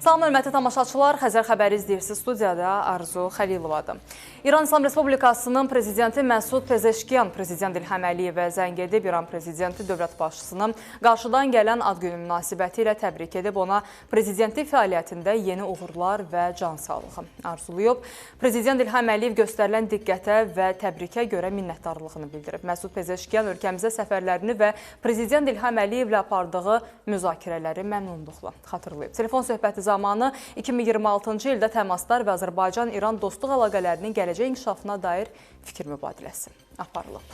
Salam, hörmətli tamaşaçılar, Xəzər xəbəri izləyirsiniz. Studiyada Arzu Xəlilovadır. İran İslam Respublikasının prezidenti Məsud Pezeşkiyan prezident İlham Əliyevə zəng edib, İran prezidenti dövlət başçısının qarşıdan gələn ad günü münasibəti ilə təbrik edib, ona prezidentlik fəaliyyətində yeni uğurlar və can sağlığı arzulayıb. Prezident İlham Əliyev göstərilən diqqətə və təbrikə görə minnətdarlığını bildirib. Məsud Pezeşkiyan ölkəmizə səfərlərini və prezident İlham Əliyevlə apardığı müzakirələri məmnunluqla xatırlayıb. Telefon söhbəti zamanı 2026-cı ildə təmaslar və Azərbaycan-İran dostluq əlaqələrinin gələcək inkişafına dair fikir mübadiləsi aparılıb.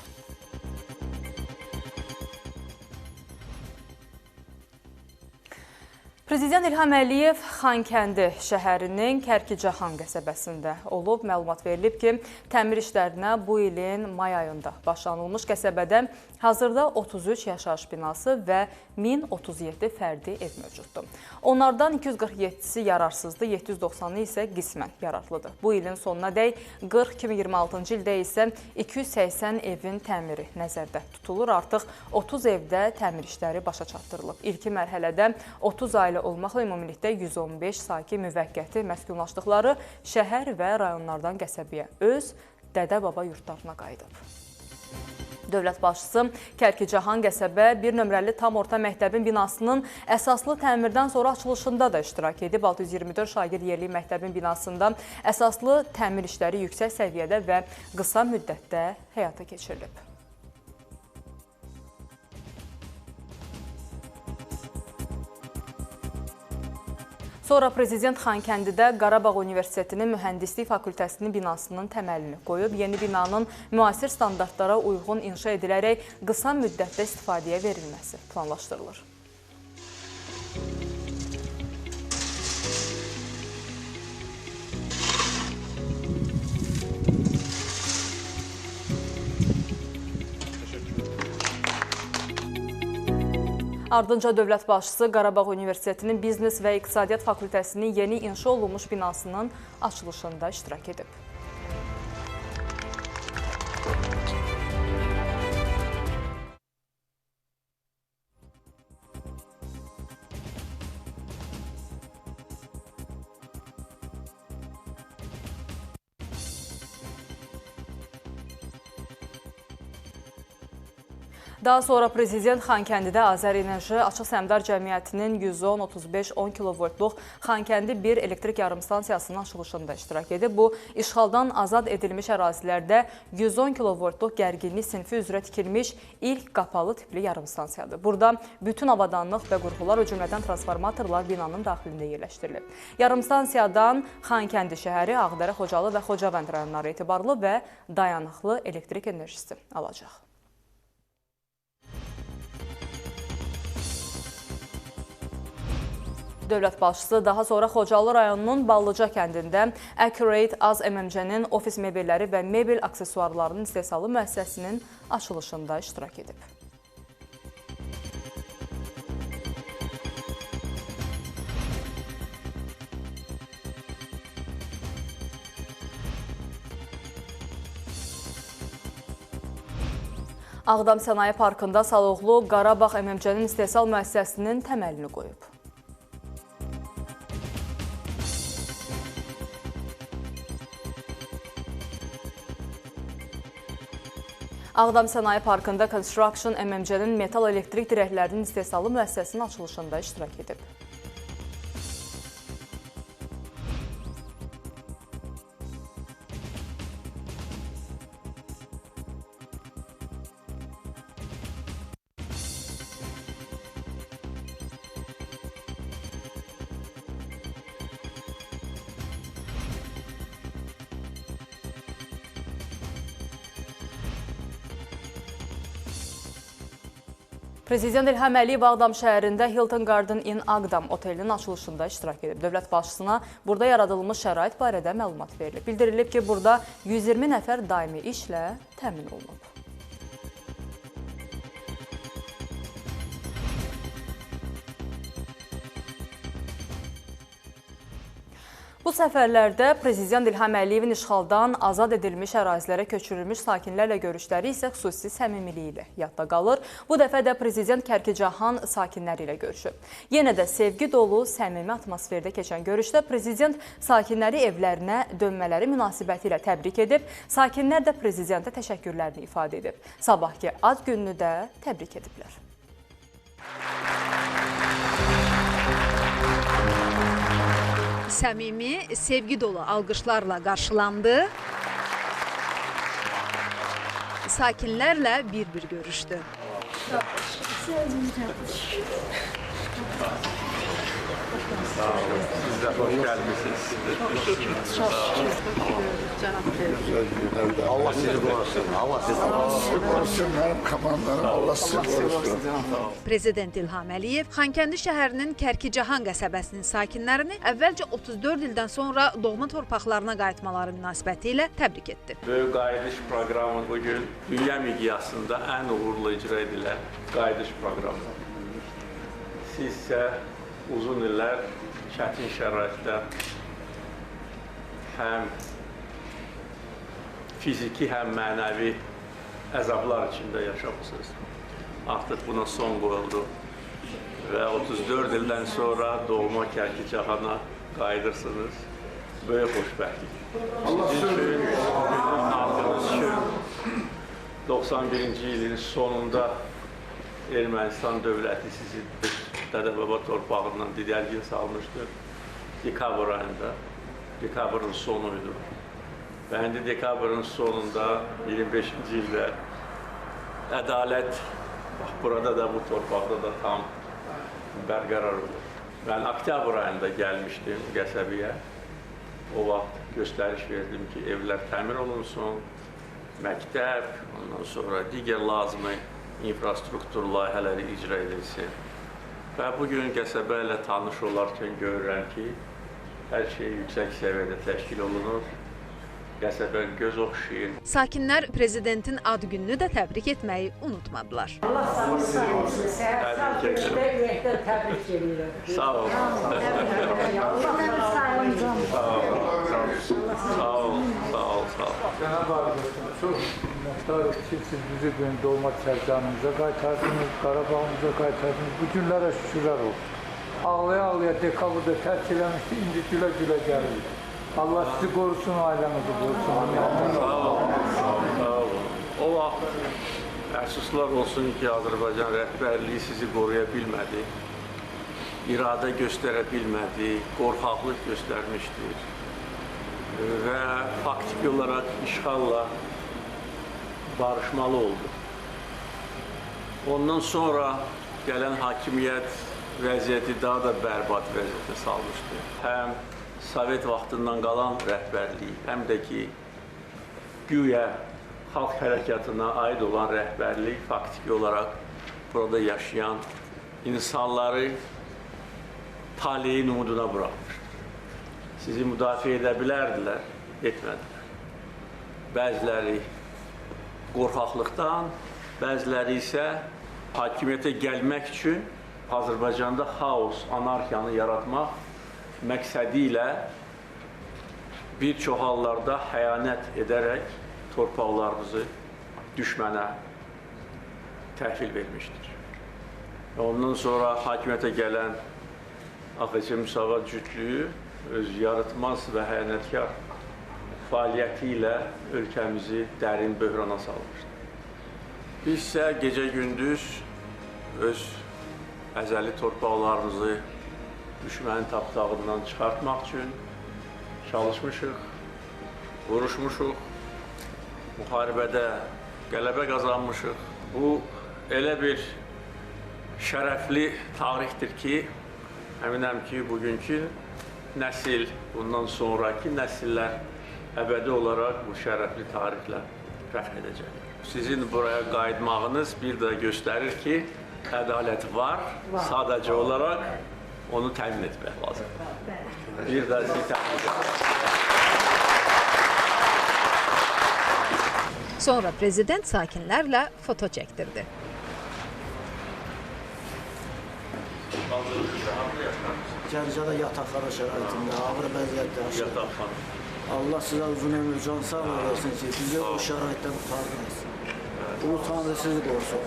Prezident İlham Əliyev Xankəndi şəhərinin Kərkicahan qəsəbəsində olub. Məlumat verilib ki, təmir işlərinə bu ilin may ayında başlanılmış qəsəbədə hazırda 33 yaşayış binası və 1037 fərdi ev mövcuddur. Onlardan 247-si yararsızdır, 790-ı isə qismən yararlıdır. Bu ilin sonuna dək 2026-cı ildə isə 280 evin təmiri nəzərdə tutulur. Artıq 30 evdə təmir işləri başa çatdırılıb. İlki mərhələdə 30 ailə olmaqla ümumilikdə 115 sakin müvəqqəti məskunlaşdıqları şəhər və rayonlardan qəsəbəyə öz dədə-baba yurtlarına qayıdıb. Dövlət başçısı Kərkicahan qəsəbə 1 nömrəli tam orta məktəbin binasının əsaslı təmirdən sonra açılışında da iştirak edib. 624 şagird yerli məktəbin binasında əsaslı təmir işləri yüksək səviyyədə və qısa müddətdə həyata keçirilib. Sonra prezident Xankəndidə Qarabağ Universitetinin Mühəndislik Fakültəsinin binasının təməlini qoyub. Yeni binanın müasir standartlara uyğun inşa edilərək qısa müddətdə istifadəyə verilməsi planlaşdırılır. Ardınca dövlət başçısı Qarabağ Universitetinin Biznes və İqtisadiyyat Fakültəsinin yeni inşa olunmuş binasının açılışında iştirak edib. Daha sonra prezident Xankəndidə Azərenerji Açıq Səhmdar Cəmiyyətinin 110-35-10 kilovoltluq Xankəndi 1 elektrik yarımstansiyasının açılışında iştirak edib. Bu, işğaldan azad edilmiş ərazilərdə 110 kilovoltluq gərginlik sinfi üzrə tikilmiş ilk qapalı tipli yarımstansiyadır. Burada bütün avadanlıq və qurğular, o cümlədən transformatorlar binanın daxilində yerləşdirilib. Yarımstansiyadan Xankəndi şəhəri, Ağdərə, Xocalı və Xocavənd rayonları etibarlı və dayanıqlı elektrik enerjisi alacaq. Dövlət başçısı daha sonra Xocalı rayonunun Ballıca kəndində Accurate Az MMC-nin ofis mebelləri və mebel aksesuarlarının istehsalı müəssisəsinin açılışında iştirak edib. Ağdam Sənaye Parkında Saloğlu Qarabağ MMC-nin istehsal müəssisəsinin təməlini qoyub. Ağdam Sənaye Parkında Construction MMC-nin metal elektrik dirəklərinin istehsalı müəssisəsinin açılışında iştirak edib. Prezident İlham Əliyev Ağdam şəhərində Hilton Garden in Ağdam otelinin açılışında iştirak edib. Dövlət başçısına burada yaradılmış şərait barədə məlumat verilib. Bildirilib ki, burada 120 nəfər daimi işlə təmin olunub. Bu səfərlərdə Prezident İlham Əliyevin işğaldan azad edilmiş ərazilərə köçürülmüş sakinlərlə görüşləri isə xüsusi səmimiliyi ilə yadda qalır. Bu dəfə də Prezident Kərkicahan sakinləri ilə görüşüb. Yenə də sevgi dolu, səmimi atmosferdə keçən görüşdə Prezident sakinləri evlərinə dönmələri münasibətilə təbrik edib, sakinlər də Prezidentə təşəkkürlərini ifadə edib. Sabahki ad gününü də təbrik ediblər. Səmimi, sevgi dolu alqışlarla qarşılandı. Sakinlərlə bir-bir görüşdü. Siz de hoş gelmişsiniz. Allah sizi korusun. Allah sizi korusun. Benim komandanım Allah sizi korusun. Prezident İlham Əliyev Xankəndi şəhərinin Kərkicahan qəsəbəsinin sakinlərini əvvəlcə 34 ildən sonra doğma torpaqlarına qayıtmaları münasibətilə təbrik etdi. Böyük qayıdış proqramı bugün dünya miqyasında ən uğurlu icra edilən qayıdış proqramı. Siz isə uzun illər çətin şəraitdə həm fiziki, həm mənəvi əzablar içində yaşamışsınız. Artıq buna son qoyuldu və 34 ildən sonra doğma Kərkicahana qayıdırsınız. Böyük xoşbəxtlik. Sizin üçün, bütün xalqımız üçün 91-ci ilin sonunda Ermənistan dövləti sizi Dədə-Baba torpağından didərgin salmışdır. Dekabr ayında, dekabrın sonuydu. Və indi dekabrın sonunda 25-ci ildə ədalət, bax burada da, bu torpaqda da tam bərqərar olur. Mən oktyabr ayında gəlmişdim qəsəbəyə. O vaxt göstəriş verdim ki, evlər təmir olunsun, məktəb, ondan sonra digər lazımi infrastruktur layihələri icra edilsin. Və bugün qəsəbə ilə tanış olarkən görürəm ki, hər şey yüksək səviyyədə təşkil olunur. Qəsəbə göz oxşayır. Sakinlər Prezidentin ad gününü də təbrik etməyi unutmadılar. Allah sağ olsun, sağ ürəkdən təbrik edirəm. Sağ olun. Sağ olun. Cenab-ı Hak çok minnettarız ki siz bizi doğma Kərkicahanımıza qaytardınız, Qarabağımıza qaytardınız. Bu günlərə şükürlər olsun. Ağlaya-ağlaya dekabrda tərk eləmişdi, indi gülə-gülə gəlir. Allah sizi korusun, ailenizi korusun. Sağ olun. O vaxt əfsuslar olsun ki, Azərbaycan rəhbərliyi sizi qoruya bilmədi, iradə göstərə bilmədi, qorxaqlıq göstərmişdir və faktik olaraq işğalla barışmalı oldu. Ondan sonra gələn hakimiyyət vəziyyəti daha da bərbad vəziyyətə salmışdı. Həm Sovet vaxtından qalan rəhbərliyi, həm də ki, güya xalq hərəkatına aid olan rəhbərlik faktiki olaraq burada yaşayan insanları taleyin umuduna buraxmışdır. Sizi müdafiə edə bilərdilər, etmədilər. Bəziləri qorxaqlıqdan, bəziləri isə hakimiyyətə gəlmək üçün Azərbaycanda xaos, anarxiyanı yaratmaq məqsədi ilə bir çox hallarda xəyanət edərək torpaqlarımızı düşmənə təhvil vermişdir. Ondan sonra hakimiyyətə gələn AXC Müsavat cütlüyü öz yaratmaz və xəyanətkar fəaliyyəti ilə ölkəmizi dərin böhrana salmışdır. Biz isə gecə-gündüz öz əzəli torpaqlarımızı düşmənin tapdağından çıxartmaq üçün çalışmışıq, vuruşmuşuq, müharibədə qələbə qazanmışıq. Bu, elə bir şərəfli tarixdir ki, əminəm ki, bugünkü nəsil, bundan sonraki nəsillər əbədi olaraq bu şərəfli tarixlə fəxr edəcəklər. Sizin buraya qayıtmağınız bir də göstərir ki, ədalət var, sadəcə olaraq onu təmin etmək lazımdır. Bir də sizi təmin edirəm. Sonra prezident sakinlərlə foto çəkdirdi. Kaldırıcı rahatlı yaşlar mısın? Gəncədə yataqxana şəraitində, ağır vəziyyətdə yaşayır. Yataqxana. Allah sizə uzun ömür, can sağlığı versin ki, bizi o şəraitdən qurtardınız. Ulu Tanrı sizi qorusun.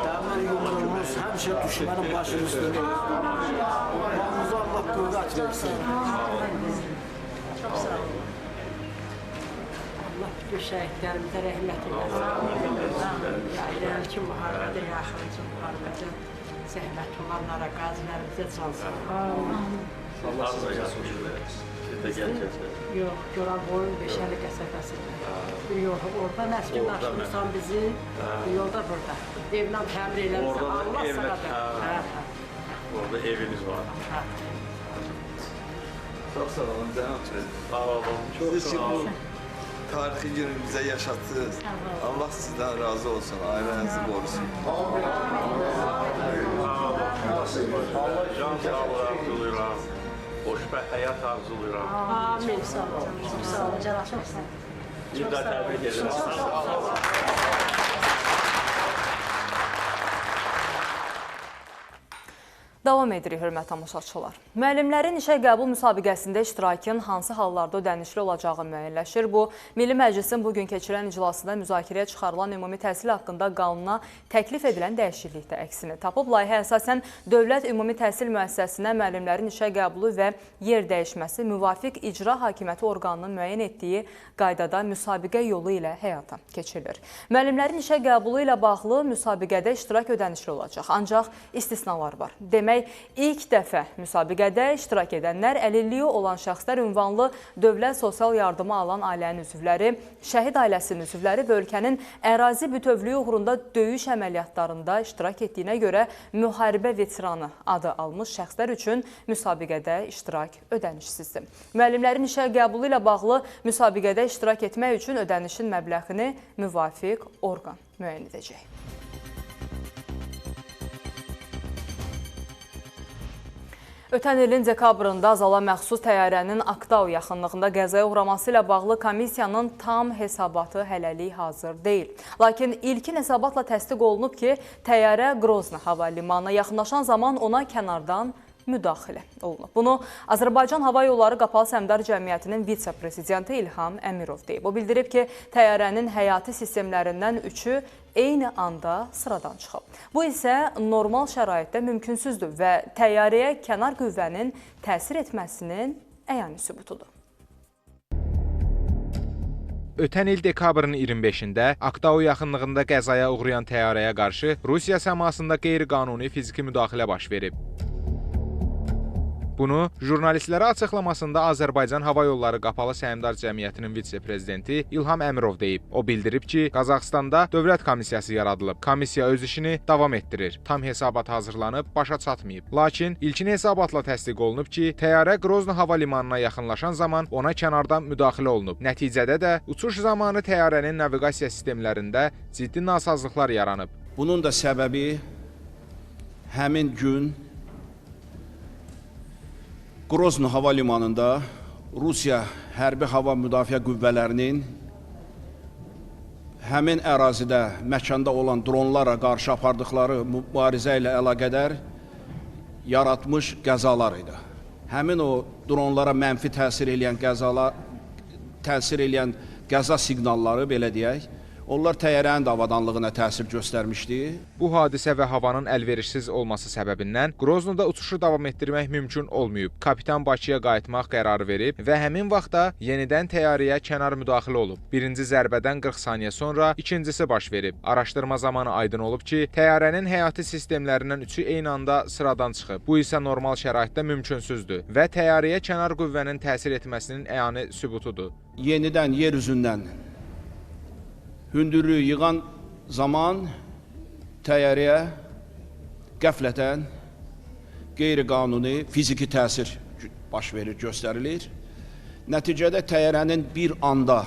Dəmir yumruğunuz həmişə düşmənin başının üstündə olsun. Allah'ımıza Allah qüvvət versin. Çox sağ olun. Allah bütün şəhidlərimizə rəhmət eləsin. İrəli ki, müharibədə, yaxınca müharibədə zəhmət olanlara, qazilərimizə can sağlığı. Allah da yazmışlar. Siz də gələcəksiniz. Yox, Goran boyun Beşəli qəsəbəsində. Yox, orada nəskin açmışsan bizi, yolda burada. Evlə təmir eləmişsən, Allah sana da. Orada eviniz var. Çox sağ olun, cənab prezident. Sağ olun. Siz ki, bu tarixi günü bizə yaşatdınız. Allah sizdən razı olsun, ailenizi qorusun. Can sağlığı arzulayıram. Xoşbəxt həyat arzulayıram. Amin. Sağ olun. Çox sağ olun, cənab. Çox sağ olun. Bir də təbrik edirəm. Davam edirik, hörmətli tamaşaçılar. Müəllimlərin işə qəbul müsabiqəsində iştirakın hansı hallarda ödənişli olacağı müəyyənləşir. Bu, Milli Məclisin bugün keçirilən iclasında müzakirəyə çıxarılan ümumi təhsil haqqında qanuna təklif edilən dəyişiklikdə əksini tapıb. Layihə əsasən Dövlət Ümumi Təhsil Müəssisəsinə müəllimlərin işə qəbulu və yer dəyişməsi müvafiq icra hakimiyyəti orqanının müəyyən etdiyi qaydada müsabiqə yolu ilə həyata keçirilir. Müəllimlərin işə qəbulu ilə bağlı müsabiqədə iştirak ödənişli olacaq. Ancaq istisnalar var. Demək, ilk dəfə müsabiqədə iştirak edənlər əlilliyi olan şəxslər ünvanlı dövlət sosial yardımı alan ailənin üzvləri, şəhid ailəsinin üzvləri və ölkənin ərazi bütövlüyü uğrunda döyüş əməliyyatlarında iştirak etdiyinə görə müharibə veteranı adı almış şəxslər üçün müsabiqədə iştirak ödənişsizdir. Müəllimlərin işə qəbulu ilə bağlı müsabiqədə iştirak etmək üçün ödənişin məbləğini müvafiq orqan müəyyən edəcək. Ötən ilin dekabrında Azala məxsus təyyarənin Aktau yaxınlığında qəzaya uğraması ilə bağlı komissiyanın tam hesabatı hələlik hazır deyil. Lakin ilkin hesabatla təsdiq olunub ki, təyyarə Qrozno hava limanına yaxınlaşan zaman ona kənardan müdaxilə olunub. Bunu Azərbaycan Hava Yolları Qapalı Səhmdar Cəmiyyətinin vitse-prezidenti İlham Əmirov deyib. O bildirib ki, təyyarənin həyati sistemlərindən üçü eyni anda sıradan çıxıb. Bu isə normal şəraitdə mümkünsüzdür və təyyarəyə kənar qüvvənin təsir etməsinin əyani sübutudur. Ötən il dekabrın 25-də Aktau yaxınlığında qəzaya uğrayan təyyarəyə qarşı Rusiya səmasında qeyri-qanuni fiziki müdaxilə baş verib. Bunu jurnalistlərə açıqlamasında Azərbaycan Hava Yolları Qapalı Səhmdar Cəmiyyətinin vitse-prezidenti İlham Əmirov deyib. O bildirib ki, Qazaxstanda dövlət komissiyası yaradılıb. Komissiya öz işini davam etdirir. Tam hesabat hazırlanıb, başa çatmayıb. Lakin ilkin hesabatla təsdiq olunub ki, təyyarə Qrozno hava limanına yaxınlaşan zaman ona kənardan müdaxilə olunub. Nəticədə də uçuş zamanı təyyarənin naviqasiya sistemlərində ciddi nasazlıqlar yaranıb. Bunun da səbəbi həmin gün Qrozno hava limanında Rusiya hərbi hava müdafiə qüvvələrinin həmin ərazidə, məkanda olan dronlara qarşı apardıqları mübarizə ilə əlaqədar yaratmış qəzalar idi. Həmin o dronlara mənfi təsir eləyən qəza siqnalları, belə deyək, onlar təyyarənin də avadanlığına təsir göstərmişdi. Bu hadisə və havanın əlverişsiz olması səbəbindən Qroznoda uçuşu davam etdirmək mümkün olmayıb. Kapitan Bakıya qayıtmaq qərarı verib və həmin vaxtda yenidən təyyarəyə kənar müdaxilə olub. Birinci zərbədən 40 saniyə sonra ikincisi baş verib. Araşdırma zamanı aydın olub ki, təyyarənin həyati sistemlərindən üçü eyni anda sıradan çıxıb. Bu isə normal şəraitdə mümkünsüzdür və təyyarəyə kənar qüvvənin təsir etməsinin əyani sübutudur. Yenidən yer üzündən hündürlüyü yığan zaman təyyarəyə qəflətən qeyri-qanuni fiziki təsir baş verir, göstərilir. Nəticədə təyyarənin bir anda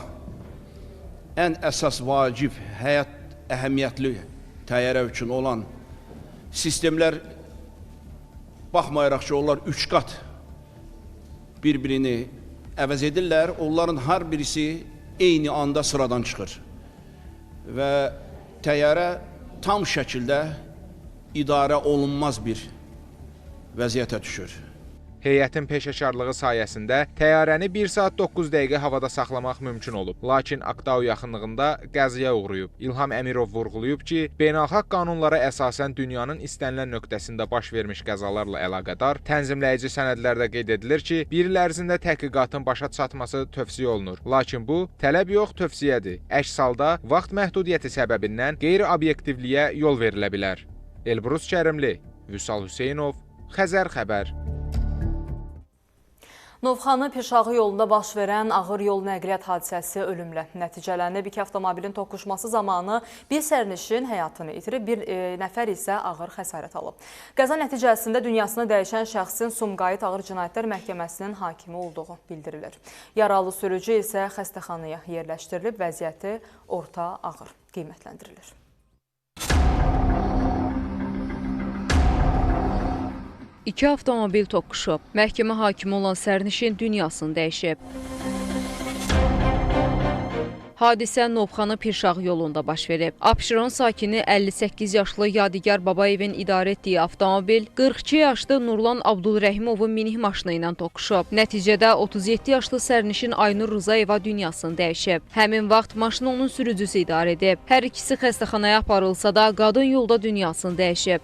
ən əsas vacib, həyat əhəmiyyətli təyyarə üçün olan sistemlər, baxmayaraq ki, onlar 3 qat bir-birini əvəz edirlər, onların hər birisi eyni anda sıradan çıxır. Və təyyarə tam şəkildə idarə olunmaz bir vəziyyətə düşür. Heyətin peşəkarlığı sayəsində təyyarəni 1 saat 9 dəqiqə havada saxlamaq mümkün olub. Lakin Aktau yaxınlığında qəzaya uğrayıb. İlham Əmirov vurğulayıb ki, beynəlxalq qanunlara əsasən dünyanın istənilən nöqtəsində baş vermiş qəzalarla əlaqədar tənzimləyici sənədlərdə qeyd edilir ki, bir il ərzində təhqiqatın başa çatması tövsiyə olunur. Lakin bu tələb yox, tövsiyədir. Əks halda vaxt məhdudiyyəti səbəbindən qeyri-obyektivliyə yol verilə bilər. Elbrus Kərimli, Vüsal Hüseynov, Xəzər xəbər. Novxanı Pirşağı yolunda baş verən ağır yol nəqliyyat hadisəsi ölümlə nəticələnib. İki avtomobilin toqquşması zamanı bir sərnişin həyatını itirib, bir nəfər isə ağır xəsarət alıb. Qəza nəticəsində dünyasını dəyişən şəxsin Sumqayıt Ağır Cinayətlər Məhkəməsinin hakimi olduğu bildirilir. Yaralı sürücü isə xəstəxanaya yerləşdirilib, vəziyyəti orta ağır qiymətləndirilir. İki avtomobil toqquşub. Məhkəmə hakimi olan sərnişin dünyasını dəyişib. Hadisə Novxanı Pirşağı yolunda baş verib. Abşeron sakini 58 yaşlı Yadigar Babayevin idarə etdiyi avtomobil 42 yaşlı Nurlan Abdulrəhimovun minik maşını ilə toqquşub. Nəticədə 37 yaşlı sərnişin Aynur Rızayeva dünyasını dəyişib. Həmin vaxt maşını onun sürücüsü idarə edib. Hər ikisi xəstəxanaya aparılsa da qadın yolda dünyasını dəyişib.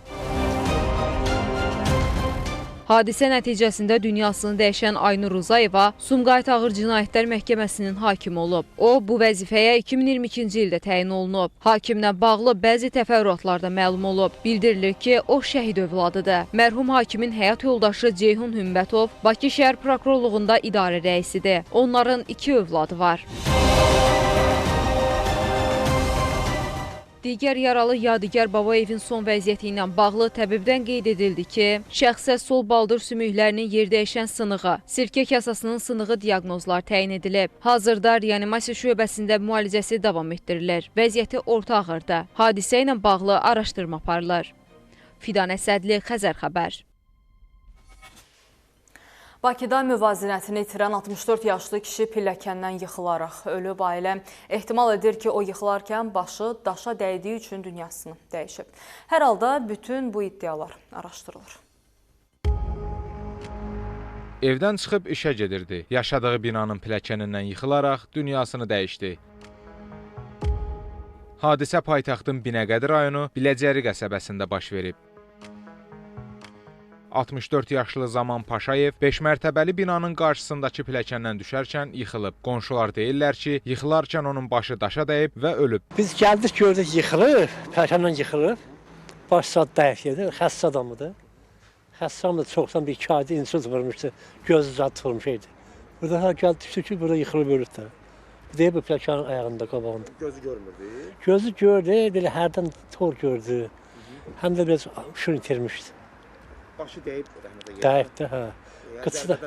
Hadisə nəticəsində dünyasını dəyişən Aynur Rızayeva Sumqayıt Ağır Cinayətlər Məhkəməsinin hakimi olub. O, bu vəzifəyə 2022-ci ildə təyin olunub. Hakimlə bağlı bəzi təfərrüatlarda məlum olub. Bildirilir ki, o şəhid övladıdır. Mərhum hakimin həyat yoldaşı Ceyhun Hümbətov Bakı şəhər prokurorluğunda idarə rəisidir. Onların 2 övladı var. Digər yaralı Yadigar Babayevin son vəziyyəti ilə bağlı təbibdən qeyd edildi ki, şəxsə sol baldır sümüklərinin yerdəyişən sınığı, sirkə kasasının sınığı diaqnozlar təyin edilib. Hazırda reanimasiya şöbəsində müalicəsi davam etdirilir. Vəziyyəti orta ağırdır. Hadisə ilə bağlı araşdırma aparılır. Fidan Əsədli, Xəzər xəbər. Bakıda müvazinətini itirən 64 yaşlı kişi pilləkəndən yıxılaraq ölüb. Ailə ehtimal edir ki, o yıxılarkən başı daşa dəydiyi üçün dünyasını dəyişib. Hər halda bütün bu iddialar araşdırılır. Evdən çıxıb işə gedirdi. Yaşadığı binanın pilləkənindən yıxılaraq dünyasını dəyişdi. Hadisə paytaxtın Binəqədi rayonu Biləcəri qəsəbəsində baş verib. 64 yaşlı Zaman Paşayev 5 mərtəbəli binanın qarşısındakı pilləkəndən düşərkən yıxılıb. Qonşular deyirlər ki, yıxılarkən onun başı daşa dəyib və ölüb. Biz gəldik, gördük yıxılır, pilləkəndən yıxılır. Baş zad dəyişdi, xəstə adamıdır. Xəstə adamı çoxdan bir 2 ayda insult vurmuşdu, gözü zad tutulmuşaydı. Burada gəldi düşdü ki, burada yıxılıb ölüb də. Deyib bu pilləkənin ayağında, qabağında. Gözü görmürdü? Gözü gördü, elə hərdən tor gördü. Həm də biraz şunu itirmişdi. Başı dəyib rəhmətə gəldi. Dəyibdi, hə. Qıçı da.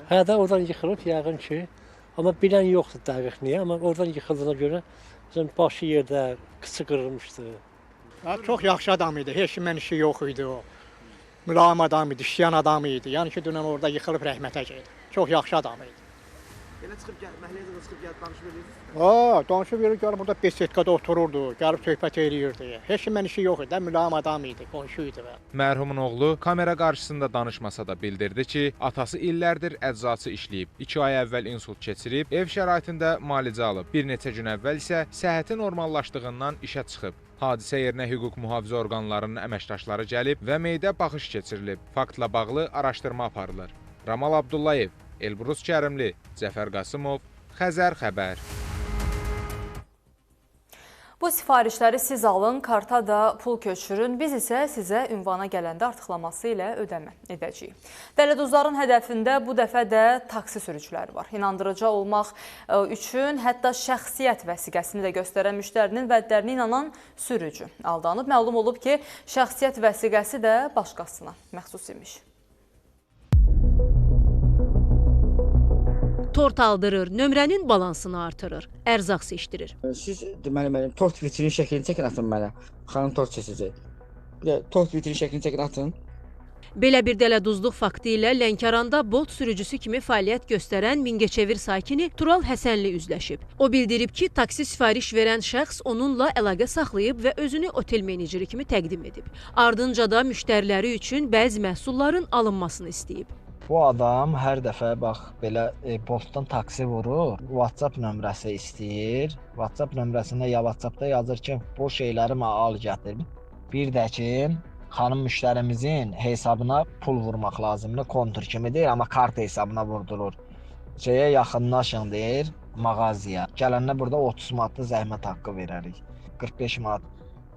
Hə də oradan yıxılıb yəqin ki. Amma bilən yoxdur dəqiq niyə, amma oradan yıxıldığına görə başı yerdə, qıçı qırılmışdı. Çox yaxşı adam idi, heç kimən işi yox idi o. Mülayim adam idi, işləyən adam idi. Yəni ki, dünən orada yıxılıb rəhmətə gəldi. Çox yaxşı adam idi. Elə çıxıb gəl, məhəlləyə çıxıb gəlib danışıb edirsiniz? Danışıb verir, gəlib burada besetkada otururdu, gəlib söhbət eləyirdi. Heç kimən işi yox idi, mülayim adam idi, qonşu idi. Mərhumun oğlu kamera qarşısında danışmasa da bildirdi ki, atası illərdir əczaçı işləyib. 2 ay əvvəl insult keçirib, ev şəraitində müalicə alıb. Bir neçə gün əvvəl isə səhhəti normallaşdığından işə çıxıb. Hadisə yerinə hüquq mühafizə orqanlarının əməkdaşları gəlib və meydə baxış keçirilib. Faktla bağlı araşdırma aparılır. Ramal Abdullayev, Elbrus Kərimli, Cəfər Qasımov, Xəzər xəbər. Bu sifarişləri siz alın, karta da pul köçürün. Biz isə sizə ünvana gələndə artıqlaması ilə ödəmə edəcəyik. Dələduzların hədəfində bu dəfə də taksi sürücüləri var. İnandırıcı olmaq üçün hətta şəxsiyyət vəsiqəsini də göstərən müştərinin vədlərinə inanan sürücü aldanıb. Məlum olub ki, şəxsiyyət vəsiqəsi də başqasına məxsus imiş. Tort aldırır, nömrənin balansını artırır, ərzaq seçdirir. Siz deməli mənim tort vitrinin şəklini çəkin atın mənə. Xanım tort seçəcək. Bir də tort vitrinin şəklini çəkin atın. Belə bir dələduzluq faktı ilə Lənkəranda bot sürücüsü kimi fəaliyyət göstərən Mingəçevir sakini Tural Həsənli üzləşib. O bildirib ki, taksi sifariş verən şəxs onunla əlaqə saxlayıb və özünü otel meneceri kimi təqdim edib. Ardınca da müştəriləri üçün bəzi məhsulların alınmasını istəyib. Bu adam hər dəfə bax belə postdan taksi vurur, WhatsApp nömrəsi istəyir. WhatsApp nömrəsində ya WhatsAppda yazır ki, bu şeyləri mənə al gətir. Bir də ki, xanım müştərimizin hesabına pul vurmaq lazımdır, kontur kimidir, amma kart hesabına vurdurur. Şeyə yaxınlaşın deyir, mağazaya. Gələndə burada 30 manatlıq zəhmət haqqı verərik. 45 manat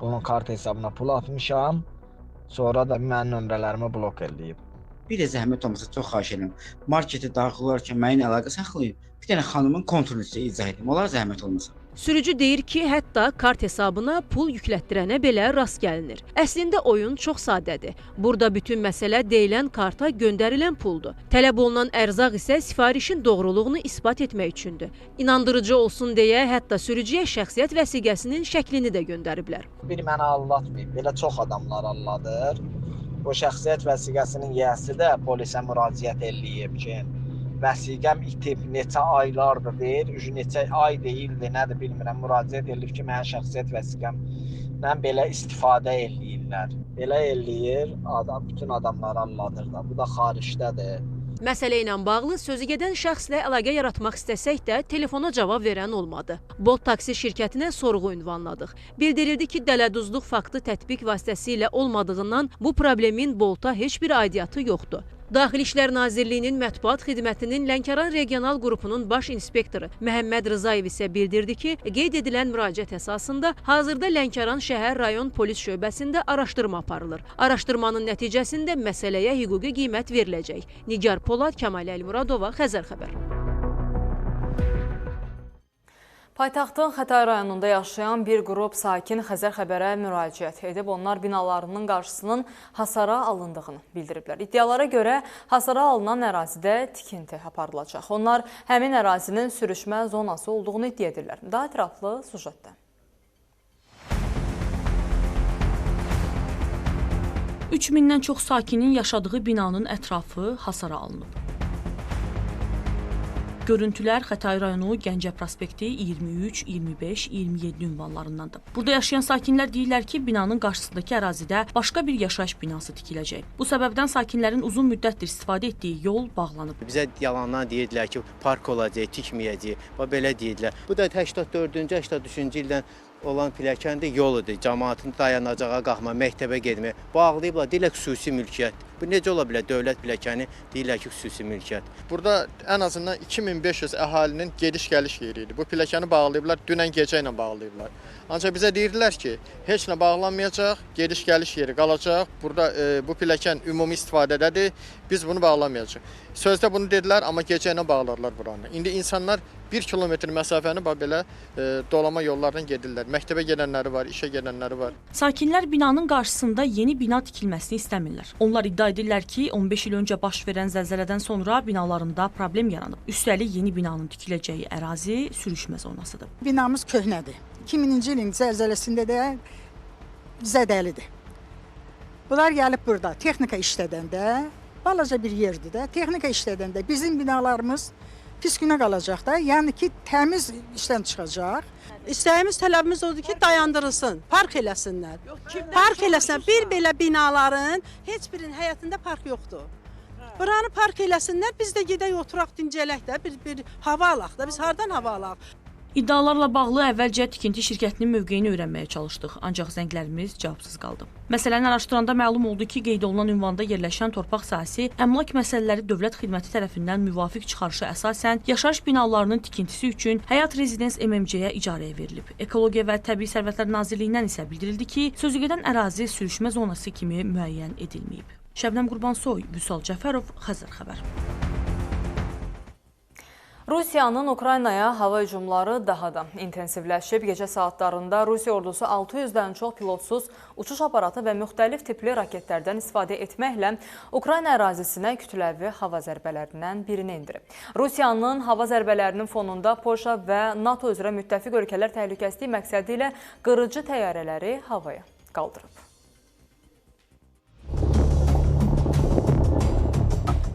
bunun kart hesabına pul atmışam. Sonra da mənim nömrələrimi blok eləyib. Bir də zəhmət olmasa çox xahiş edirəm. Marketə daxil olarkən mənim əlaqə saxlayıb, bir dənə xanımın kontrolünü sizə izah edim. Olar zəhmət olmasa. Sürücü deyir ki, hətta kart hesabına pul yüklətdirənə belə rast gəlinir. Əslində oyun çox sadədir. Burada bütün məsələ deyilən karta göndərilən puldur. Tələb olunan ərzaq isə sifarişin doğruluğunu isbat etmək üçündür. İnandırıcı olsun deyə hətta sürücüyə şəxsiyyət vəsiqəsinin şəklini də göndəriblər. Bir mənə aldatmayıb, belə çox adamlar alladır. Bu şəxsiyyət vəsiqəsinin yiyəsi də polisə müraciət eləyib ki, vəsiqəm itib, neçə aylardır deyir, neçə ay deyildi, nədir bilmirəm, müraciət eləyib ki, mənim şəxsiyyət vəsiqəmdən belə istifadə eləyirlər. Belə eləyir, bütün adamları alladır da, bu da xaricdədir. Məsələ ilə bağlı sözügedən şəxslə əlaqə yaratmaq istəsək də telefona cavab verən olmadı. Bolt taksi şirkətinə sorğu ünvanladıq. Bildirildi ki, dələduzluq faktı tətbiq vasitəsilə olmadığından bu problemin Bolta heç bir aidiyyatı yoxdur. Daxili İşlər Nazirliyinin mətbuat xidmətinin Lənkəran regional qrupunun baş inspektoru Məhəmməd Rızayev isə bildirdi ki, qeyd edilən müraciət əsasında hazırda Lənkəran şəhər rayon polis şöbəsində araşdırma aparılır. Araşdırmanın nəticəsində məsələyə hüquqi qiymət veriləcək. Nigar Polad, Kəmal Əlmuradova, Xəzər xəbər. Paytaxtın Xətai rayonunda yaşayan bir qrup sakin Xəzər xəbərə müraciət edib. Onlar binalarının qarşısının hasara alındığını bildiriblər. İddialara görə hasara alınan ərazidə tikinti aparılacaq. Onlar həmin ərazinin sürüşmə zonası olduğunu iddia edirlər. Daha ətraflı sujetdə. 3000-dən çox sakinin yaşadığı binanın ətrafı hasara alınıb. Görüntülər Xətai rayonu Gəncə prospekti 23, 25, 27 ünvanlarındandır. Burada yaşayan sakinlər deyirlər ki, binanın qarşısındakı ərazidə başqa bir yaşayış binası tikiləcək. Bu səbəbdən sakinlərin uzun müddətdir istifadə etdiyi yol bağlanıb. Bizə yalandan deyirdilər ki, park olacaq, tikməyəcək və belə deyirdilər. Bu da 84-cü, 83-cü ildən olan pilləkəndə yoludur. Cəmaatın dayanacağa qalxma, məktəbə getmə. Bağlayıblar, deyirlər xüsusi mülkiyyət. Bu necə ola bilər? Dövlət pilləkəni deyirlər ki, xüsusi mülkiyyət. Burada ən azından 2500 əhalinin gediş-gəliş yeri idi. Bu pilləkəni bağlayıblar, dünən gecə ilə bağlayıblar. Ancaq bizə deyirdilər ki, heç nə bağlanmayacaq, gediş-gəliş yeri qalacaq. Burada bu pilləkən ümumi istifadədədir, biz bunu bağlamayacaq. Sözdə bunu dedilər, amma gecə ilə bağladılar buranı. İndi insanlar 1 kilometr məsafəni belə dolama yollardan gedirlər. Məktəbə gedənləri var, işə gedənləri var. Sakinlər binanın qarşısında yeni bina tikilməsini istəmirlər. Onlar iddia edirlər ki, 15 il öncə baş verən zəlzələdən sonra binalarında problem yaranıb. Üstəlik yeni binanın tikiləcəyi ərazi sürüşmə zonasıdır. Binamız köhnədir. 2000-ci ilin zəlzələsində də zədəlidir. Bunlar gəlib burada texnika işlədəndə, balaca bir yerdir də, texnika işlədəndə bizim binalarımız pis günə qalacaq da, yəni ki, təmiz işdən çıxacaq. İstəyimiz, tələbimiz odur ki, dayandırılsın, park eləsinlər. Park eləsinlər, bir belə binaların heç birinin həyatında park yoxdur. Buranı park eləsinlər, biz də gedək oturaq, dincələk də, bir hava alaq da, biz hardan hava alaq? İddialarla bağlı əvvəlcə tikinti şirkətinin mövqeyini öyrənməyə çalışdıq, ancaq zənglərimiz cavabsız qaldı. Məsələni araşdıranda məlum oldu ki, qeyd olunan ünvanda yerləşən torpaq sahəsi Əmlak Məsələləri Dövlət Xidməti tərəfindən müvafiq çıxarışa əsasən yaşayış binalarının tikintisi üçün Həyat Rezidens MMC-yə icarəyə verilib. Ekologiya və Təbii Sərvətlər Nazirliyindən isə bildirildi ki, sözügedən ərazi sürüşmə zonası kimi müəyyən edilməyib. Şəbnəm Qurbansoy, Vüsal Cəfərov, Xəzər xəbər. Rusiyanın Ukraynaya hava hücumları daha da intensivləşib. Gecə saatlarında Rusiya ordusu 600-dən çox pilotsuz uçuş aparatı və müxtəlif tipli raketlərdən istifadə etməklə Ukrayna ərazisinə kütləvi hava zərbələrindən birini endirib. Rusiyanın hava zərbələrinin fonunda Polşa və NATO üzrə müttəfiq ölkələr təhlükəsizlik məqsədi ilə qırıcı təyyarələri havaya qaldırıb.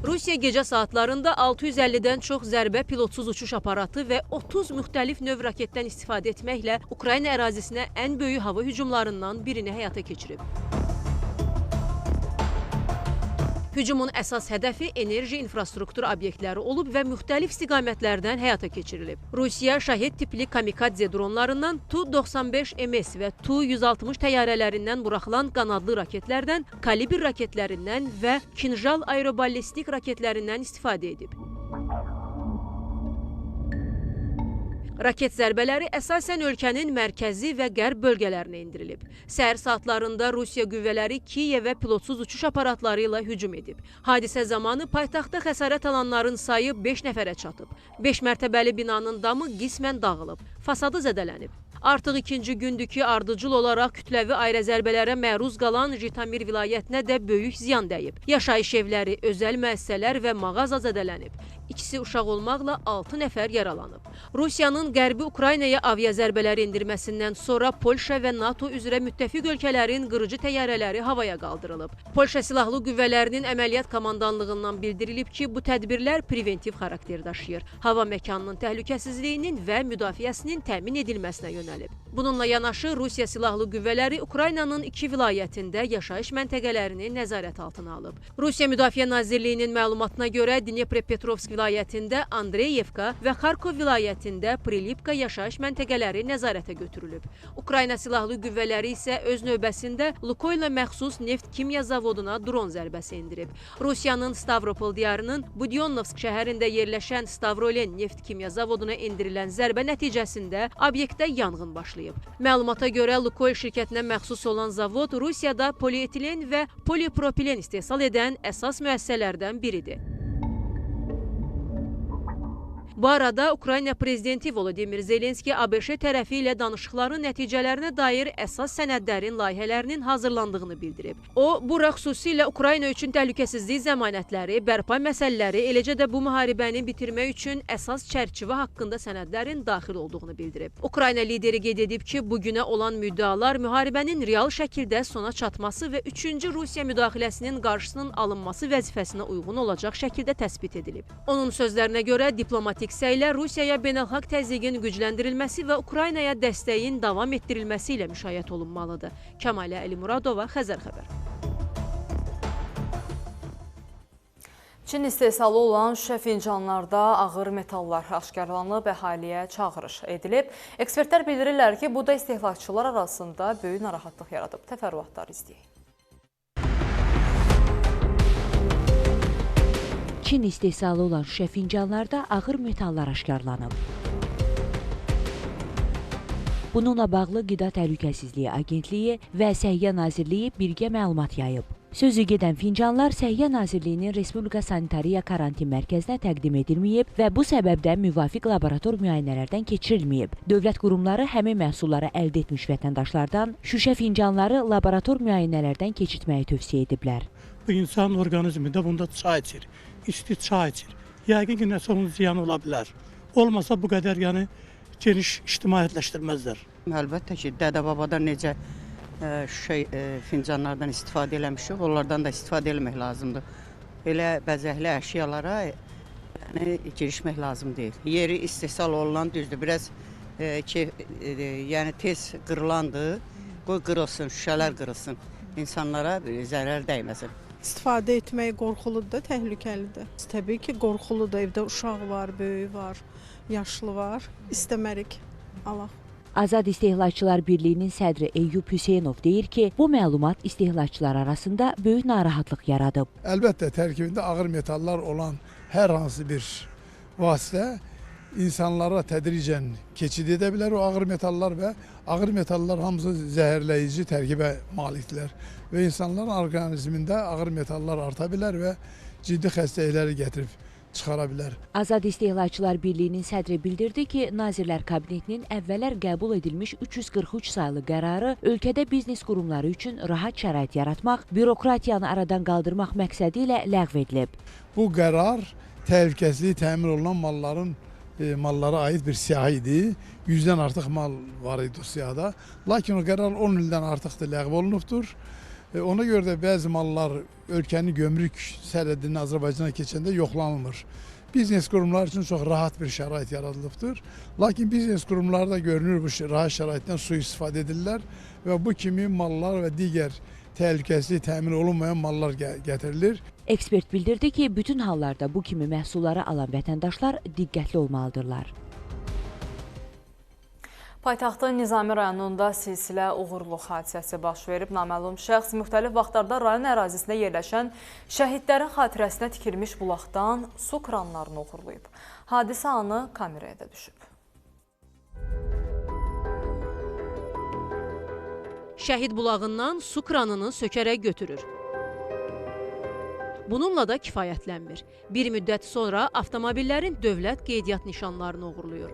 Rusiya gecə saatlarında 650-dən çox zərbə pilotsuz uçuş aparatı və 30 müxtəlif növ raketdən istifadə etməklə Ukrayna ərazisinə ən böyük hava hücumlarından birini həyata keçirib. Hücumun əsas hədəfi enerji infrastruktur obyektləri olub və müxtəlif istiqamətlərdən həyata keçirilib. Rusiya Şahid tipli kamikadze dronlarından Tu-95MS və Tu-160 təyyarələrindən buraxılan qanadlı raketlərdən, kalibr raketlərindən və Kinjal aeroballistik raketlərindən istifadə edib. Raket zərbələri əsasən ölkənin mərkəzi və qərb bölgələrinə endirilib. Səhər saatlarında Rusiya qüvvələri Kiyevə pilotsuz uçuş aparatları ilə hücum edib. Hadisə zamanı paytaxtda xəsarət alanların sayı 5 nəfərə çatıb. 5 mərtəbəli binanın damı qismən dağılıb, fasadı zədələnib. Artıq ikinci gündür ki, ardıcıl olaraq kütləvi ayrı zərbələrə məruz qalan Jitomir vilayətinə də böyük ziyan dəyib. Yaşayış evləri, özəl müəssisələr və mağaza zədələnib. İkisi uşaq olmaqla 6 nəfər yaralanıb. Rusiyanın Qərbi Ukraynaya avia zərbələri endirməsindən sonra Polşa və NATO üzrə müttəfiq ölkələrin qırıcı təyyarələri havaya qaldırılıb. Polşa Silahlı Qüvvələrinin əməliyyat komandanlığından bildirilib ki, bu tədbirlər preventiv xarakter daşıyır. Hava məkanının təhlükəsizliyinin və müdafiəsinin təmin edilməsinə yönəlib. Bununla yanaşı Rusiya Silahlı Qüvvələri Ukraynanın 2 vilayətində yaşayış məntəqələrini nəzarət altına alıb. Rusiya Müdafiə Nazirliyinin məlumatına görə Dnepropetrovsk vilayətində Andreyevka və Xarkov vilayətində Prilipka yaşayış məntəqələri nəzarətə götürülüb. Ukrayna Silahlı Qüvvələri isə öz növbəsində Lukoyla məxsus neft kimya zavoduna dron zərbəsi endirib. Rusiyanın Stavropol diyarının Budyonnovsk şəhərində yerləşən Stavrolen neft kimya zavoduna endirilən zərbə nəticəsində obyektdə yanğın başlayıb. Məlumata görə Lukoyl şirkətinə məxsus olan zavod Rusiyada polietilen və polipropilen istehsal edən əsas müəssisələrdən biridir. Bu arada Ukrayna prezidenti Volodymyr Zelenski ABŞ tərəfi ilə danışıqların nəticələrinə dair əsas sənədlərin layihələrinin hazırlandığını bildirib. O, bura xüsusilə Ukrayna üçün təhlükəsizlik zəmanətləri, bərpa məsələləri, eləcə də bu müharibəni bitirmək üçün əsas çərçivə haqqında sənədlərin daxil olduğunu bildirib. Ukrayna lideri qeyd edib ki, bugünə olan müddialar müharibənin real şəkildə sona çatması və 3-cü Rusiya müdaxiləsinin qarşısının alınması vəzifəsinə uyğun olacaq şəkildə təsbit edilib. Onun sözlərinə görə diplomatik səylər Rusiyaya beynəlxalq təzyiqin gücləndirilməsi və Ukraynaya dəstəyin davam etdirilməsi ilə müşayiət olunmalıdır. Kəmalə Əlimuradova, Xəzər xəbər. Çin istehsalı olan şüşə fincanlarda ağır metallar aşkarlanıb, əhaliyə çağırış edilib. Ekspertlər bildirirlər ki, bu da istehlakçılar arasında böyük narahatlıq yaradıb. Təfərrüatları izləyək. Çin istehsalı olan şüşə fincanlarda ağır metallar aşkarlanıb. Bununla bağlı Qida Təhlükəsizliyi Agentliyi və Səhiyyə Nazirliyi birgə məlumat yayıb. Sözü gedən fincanlar Səhiyyə Nazirliyinin Respublika Sanitariya Karantin Mərkəzinə təqdim edilməyib və bu səbəbdən müvafiq laborator müayinələrdən keçirilməyib. Dövlət qurumları həmin məhsulları əldə etmiş vətəndaşlardan şüşə fincanları laborator müayinələrdən keçirtməyi tövsiyə ediblər. Bu insan orqanizmində bunda çay içir, isti çay içir. Yəqin ki, nəsə onun ziyanı ola bilər. Olmasa bu qədər geniş ictimaiyyətləşdirməzlər. Əlbəttə ki, dədə-babadan necə şüşə fincanlardan istifadə eləmişik, onlardan da istifadə eləmək lazımdır. Belə bəzəkli əşyalara girişmək lazım deyil. Yeri istehsal olunan düzdür, biraz tez qırılandır, qoy qırılsın, şüşələr qırılsın, insanlara zərər dəyməsin. İstifadə etmək qorxuludur da, təhlükəlidir. Təbii ki, qorxuludur. Evdə uşaq var, böyük var, yaşlı var. İstəmərik, Allah. Azad İstehlakçılar Birliyinin sədri Eyyub Hüseynov deyir ki, bu məlumat istehlakçılar arasında böyük narahatlıq yaradıb. Əlbəttə, tərkibində ağır metallar olan hər hansı bir vasitə insanlara tədricən keçid edə bilər o ağır metallar və ağır metallar hamısı zəhərləyici tərkibə malikdirlər və insanların orqanizmində ağır metallar arta bilər və ciddi xəstəlikləri gətirib çıxara bilər. Azad İstehlakçılar Birliyinin sədri bildirdi ki, Nazirlər Kabinetinin əvvəllər qəbul edilmiş 343 saylı qərarı ölkədə biznes qurumları üçün rahat şərait yaratmaq, bürokratiyanı aradan qaldırmaq məqsədi ilə ləğv edilib. Bu qərar təhlükəsizliyi təmin olunan mallara aid bir siyahı idi. 100-dən artıq mal var idi o siyahıda. Lakin o qərar 10 ildən artıqdır ləğv olunubdur. Ona görə də bəzi mallar ölkənin gömrük sərhəddindən Azərbaycana keçəndə yoxlanılmır. Biznes qurumları üçün çox rahat bir şərait yaradılıbdır. Lakin biznes qurumları da görünür bu rahat şəraitdən sui-istifadə edirlər və bu kimi mallar və digər təhlükəsizliyi təmin olunmayan mallar gətirilir. Ekspert bildirdi ki, bütün hallarda bu kimi məhsulları alan vətəndaşlar diqqətli olmalıdırlar. Paytaxtın Nizami rayonunda silsilə uğurluq hadisəsi baş verib. Naməlum şəxs müxtəlif vaxtlarda rayon ərazisində yerləşən şəhidlərin xatirəsinə tikilmiş bulaqdan su kranlarını uğurlayıb. Hadisə anı kameraya da düşüb. Şəhid bulağından su kranını sökərək götürür. Bununla da kifayətlənmir. Bir müddət sonra avtomobillərin dövlət qeydiyyat nişanlarını uğurluyur.